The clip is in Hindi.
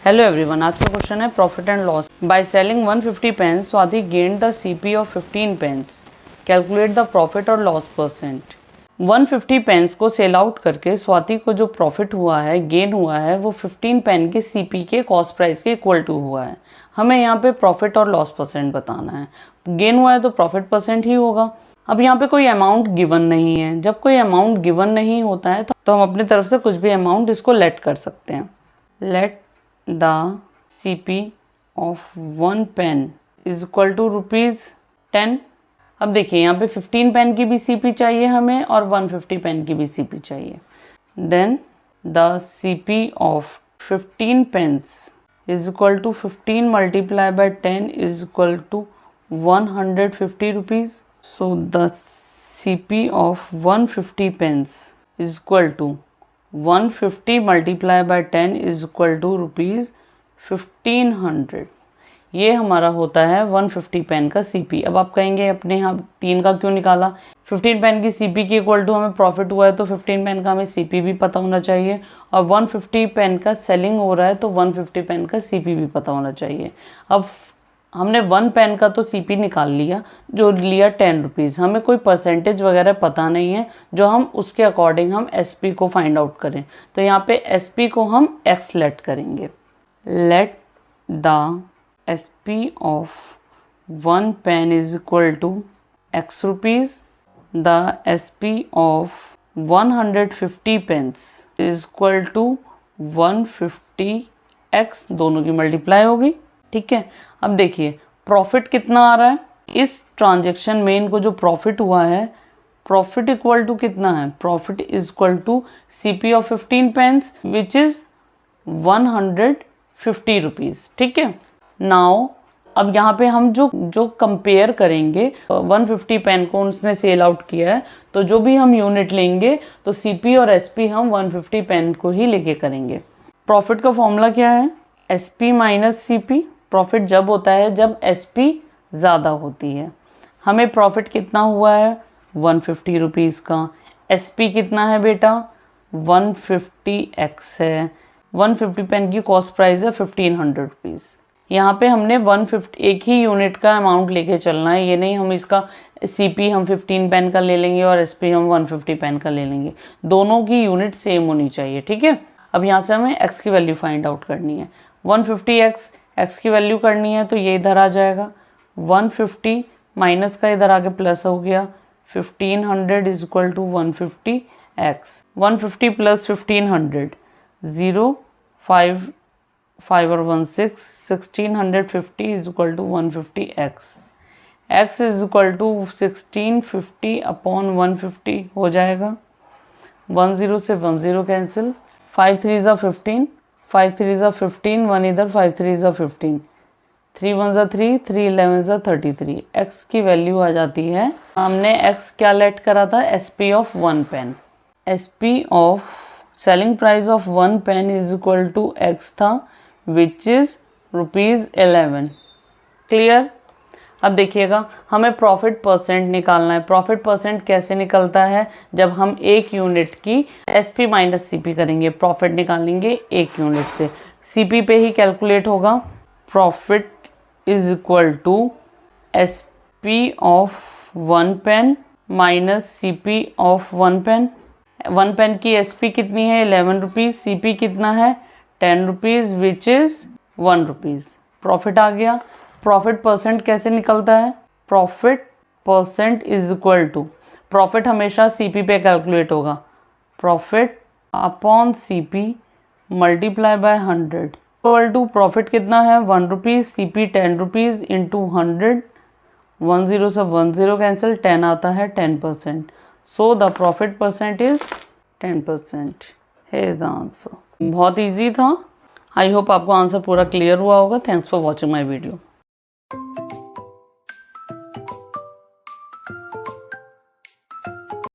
हेलो एवरीवन, आज का क्वेश्चन है profit and loss. By selling 150 pens Swati gained the CP of 15 pens. Calculate the profit और लॉस परसेंट। 150 पेन्स को सेल आउट करके स्वाति को जो प्रॉफिट हुआ है, गेन हुआ है, वो 15 पेन के सीपी के कॉस्ट प्राइस के इक्वल टू हुआ है। हमें यहाँ पे प्रॉफिट और लॉस परसेंट बताना है। गेन हुआ है तो प्रॉफिट परसेंट ही होगा। अब यहाँ पे कोई अमाउंट गिवन नहीं है। जब कोई अमाउंट गिवन नहीं होता है तो हम अपनी तरफ से कुछ भी अमाउंट इसको लेट कर सकते हैं। Let the CP of 1 pen is equal to ₹10। अब देखिए यहाँ पे 15 पेन की भी CP चाहिए हमें और 150 पेन की भी CP चाहिए। Then the CP of 15 pens is equal to 15 multiply by 10 is equal to 150 rupees. So the CP of 150 pens is equal to 150 multiply by 10 is equal to ₹1500। ये हमारा होता है 150 पेन का CP। अब आप कहेंगे अपने यहाँ 3 का क्यों निकाला? 15 पेन की CP के इक्वल टू हमें प्रॉफिट हुआ है तो 15 पेन का हमें CP भी पता होना चाहिए, और 150 पेन का सेलिंग हो रहा है तो 150 पेन का CP भी पता होना चाहिए। अब हमने 1 पेन का तो CP निकाल लिया, जो लिया 10 रुपीज़। हमें कोई परसेंटेज वगैरह पता नहीं है जो हम उसके अकॉर्डिंग हम SP को फाइंड आउट करें। तो यहाँ पे SP को हम X लेट करेंगे। Let the SP of 1 pen is equal to X rupees. The SP of 150 pens is equal to 150X। दोनों की मल्टीप्लाई होगी, ठीक है। अब देखिए प्रॉफिट कितना आ रहा है इस ट्रांजैक्शन में। इनको जो प्रॉफिट हुआ है, प्रॉफिट इक्वल टू कितना है? Profit is equal to CP of 15 pens which is 150 rupees, ठीक है। नाउ अब यहाँ पे हम जो कंपेयर करेंगे, 150 पेन को उसने सेल आउट किया है, तो जो भी हम यूनिट लेंगे तो CP और SP हम 150 पेन को ही लेके करेंगे। प्रॉफिट का फॉर्मूला क्या है? SP minus CP। प्रॉफिट जब होता है जब SP ज़्यादा होती है। हमें प्रॉफिट कितना हुआ है? 150 रुपीज़ का। SP कितना है बेटा? 150X है। 150 पेन की कॉस्ट प्राइस है 1500 रुपीज़। यहाँ पे हमने 150 एक ही यूनिट का अमाउंट लेके चलना है। ये नहीं हम इसका CP हम 15 पेन का ले लेंगे और SP हम 150 पेन का ले लेंगे। दोनों की यूनिट सेम होनी चाहिए, ठीक है। अब यहाँ से हमें X की वैल्यू फाइंड आउट करनी है। 150X X की वैल्यू करनी है तो ये इधर आ जाएगा। 150 माइनस का इधर आके प्लस हो गया। 1500 is equal to 150X। 150 plus 1500 0 5 5 और 1 6 1650 is equal to 150X। X is equal to 1650 upon 150 हो जाएगा। 10 से 10 कैंसिल। 5 3 ज़ा 15, 5 3 ज़ा 15, 1 इधर, 5 3 ज़ा 15, 3 1 ज़ा 3, 3 11 ज़ा 33। X की वैल्यू आ जाती है, हमने X क्या लेट करा था? SP of 1 pen. SP of selling price of 1 pen is equal to X था विच इज़ ₹11। क्लियर? अब देखिएगा हमें प्रॉफिट परसेंट निकालना है। प्रॉफिट परसेंट कैसे निकलता है? जब हम एक यूनिट की SP माइनस CP करेंगे, प्रॉफिट निकालेंगे एक यूनिट से। CP पे ही कैलकुलेट होगा। Profit is equal to SP of 1 pen minus CP of 1 pen. 1 pen की SP कितनी है? 11 रुपीज़। CP कितना है? 10 rupees which is 1 rupees. Profit आ गया। प्रॉफिट परसेंट कैसे निकलता है? Profit percent is equal to, profit हमेशा CP पे कैलकुलेट होगा। Profit upon CP multiply by 100 equal to profit कितना है? 1 रुपीज़। CP 10 rupees into 100। 10 से 10 कैंसिल, 10 आता है 10%। So the profit percent is 10%। Here the answer. बहुत ईजी था। आई होप आपको आंसर पूरा क्लियर हुआ होगा। Thanks for watching my video.